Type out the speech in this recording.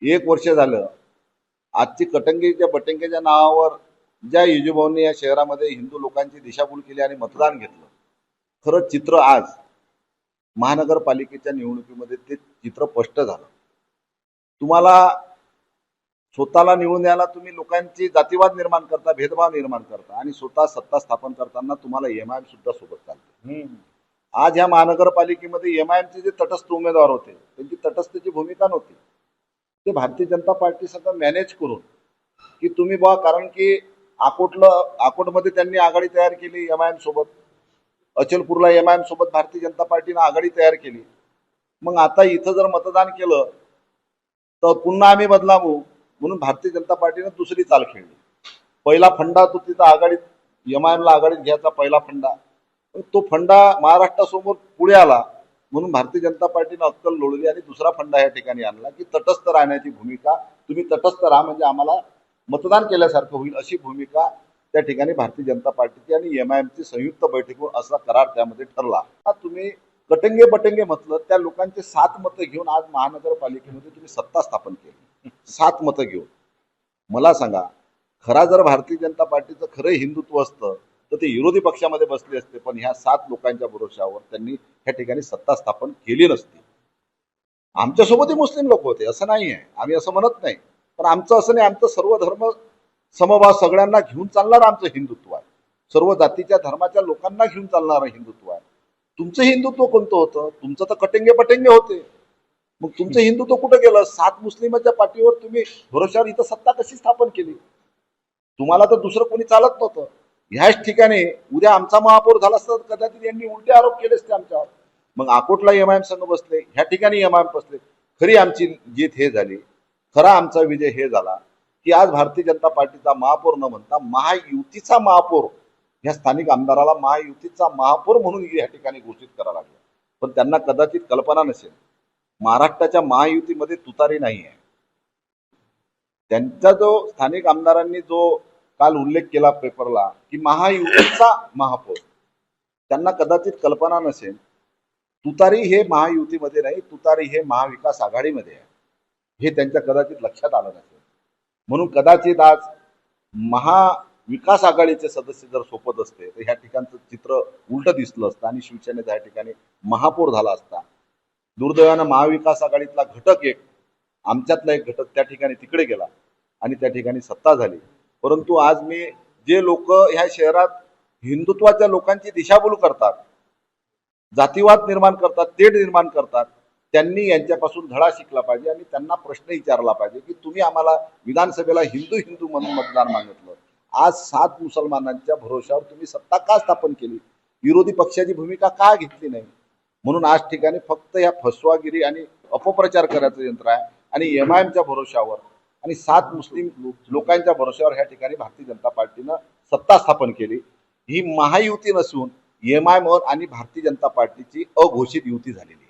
एक वर्ष झालं आजची कटंगीच्या बटंगेच्या नावावर ज्या युजुभाऊंनी या शहरामध्ये हिंदू लोकांची दिशाभूल केली आणि मतदान घेतलं, खरं चित्र आज महानगरपालिकेच्या निवडणुकीमध्ये ते चित्र स्पष्ट झालं. तुम्हाला स्वतःला निवडून द्यायला तुम्ही लोकांची जातीवाद निर्माण करता, भेदभाव निर्माण करता आणि स्वतः सत्ता स्थापन करताना तुम्हाला एमआयएम सुद्धा सोबत चालते. आज या महानगरपालिकेमध्ये एमआयएमचे जे तटस्थ उमेदवार होते त्यांची तटस्थची भूमिका नव्हती. ते भारतीय जनता पार्टी सगळं मॅनेज करून की तुम्ही बा, कारण की अकोटमध्ये त्यांनी आघाडी तयार केली एमआयएम सोबत, अचलपूरला एमआयएम सोबत भारतीय जनता पार्टीनं आघाडी तयार केली. मग आता इथं जर मतदान केलं तर पुन्हा आम्ही बदलावू म्हणून भारतीय जनता पार्टीनं दुसरी चाल खेळली. पहिला फंडा तो तिथं आघाडीत एमआयएमला आघाडीत घ्यायचा पहिला फंडा, तो फंडा महाराष्ट्रासमोर पुढे आला म्हणून भारतीय जनता पार्टीनं अक्कल लोळली आणि दुसरा फंडा या ठिकाणी आणला की तटस्थ राहण्याची भूमिका, तुम्ही तटस्थ राहा म्हणजे आम्हाला मतदान केल्यासारखं होईल अशी भूमिका त्या ठिकाणी भारतीय जनता पार्टीची आणि एमआयएमची संयुक्त बैठकीवर असा करार त्यामध्ये ठरला. तुम्ही कटंगे बटंगे म्हटलं त्या लोकांचे 7 मतं घेऊन आज महानगरपालिकेमध्ये तुम्ही सत्ता स्थापन केली. 7 मतं घेऊन मला सांगा, खरा जर भारतीय जनता पार्टीचं खरं हिंदुत्व असतं तर ते विरोधी पक्षामध्ये बसले असते, पण ह्या 7 लोकांच्या भरोशावर त्यांनी ह्या ठिकाणी सत्ता स्थापन केली नसती. आमच्यासोबतही मुस्लिम लोक होते, असं नाही आहे, आम्ही असं म्हणत नाही, पण आमचं असं नाही. आमचं सर्व धर्म समभाव सगळ्यांना घेऊन चालणारं आमचं हिंदुत्व आहे. सर्व जातीच्या धर्माच्या लोकांना घेऊन चालणारं हिंदुत्व आहे. तुमचं हिंदुत्व कोणतं होतं? तुमचं तर कटेंगे पटेंगे होते. मग तुमचं हिंदुत्व कुठं गेलं? 7 मुस्लिमाच्या पाठीवर तुम्ही भरोशावर इथं सत्ता कशी स्थापन केली? तुम्हाला तर दुसरं कोणी चालत नव्हतं. ह्याच ठिकाणी उद्या आमचा महापौर झाला असता तर कदाचित यांनी उलटे आरोप केले असते आमच्यावर. मग अकोटला एमआयएम संघ बसले, ह्या ठिकाणी एमआयएम बसले. खरी आमची जीत हे झाली, खरा आमचा विजय हे झाला की आज भारतीय जनता पार्टीचा महापौर न म्हणता महायुतीचा महापौर, ह्या स्थानिक आमदाराला महायुतीचा महापौर म्हणून या ठिकाणी घोषित करावं लागलं. पण त्यांना कदाचित कल्पना नसेल, महाराष्ट्राच्या महायुतीमध्ये तुतारी नाही आहे. त्यांचा जो स्थानिक आमदारांनी जो काल उल्लेख केला पेपरला की महायुतीचा महापौर, त्यांना कदाचित कल्पना नसेल तुतारी हे महायुतीमध्ये नाही, तुतारी हे महाविकास आघाडीमध्ये आहे, हे त्यांच्या कदाचित लक्षात आलं नसेल. म्हणून कदाचित आज महाविकास आघाडीचे सदस्य जर सोबत असते तर ह्या ठिकाणचं चित्र उलट दिसलं असतं आणि शिवसेनेचा या ठिकाणी महापौर झाला असता. दुर्दैवानं महाविकास आघाडीतला घटक एक, आमच्यातला एक घटक त्या ठिकाणी तिकडे गेला आणि त्या ठिकाणी सत्ता झाली. परंतु आज मी जे लोक ह्या शहरात हिंदुत्वाच्या लोकांची दिशाभूल करतात, जातीवाद निर्माण करतात, तेढ निर्माण करतात, त्यांनी यांच्यापासून धडा शिकला पाहिजे आणि त्यांना प्रश्न विचारला पाहिजे की तुम्ही आम्हाला विधानसभेला हिंदू हिंदू म्हणून मतदान मागितलं, आज 7 मुसलमानांच्या भरोशावर तुम्ही सत्ता का स्थापन केली? विरोधी पक्षाची भूमिका का घेतली नाही? म्हणून आज ठिकाणी फक्त या फसवागिरी आणि अपप्रचार करायचं यंत्र आहे आणि एमआयएमच्या भरोशावर आणि 7 मुस्लिम लोकांच्या भरोशावर ह्या ठिकाणी भारतीय जनता पार्टीनं सत्ता स्थापन केली. ही महायुती नसून एमआयएम आणि भारतीय जनता पार्टीची अघोषित युती झालेली.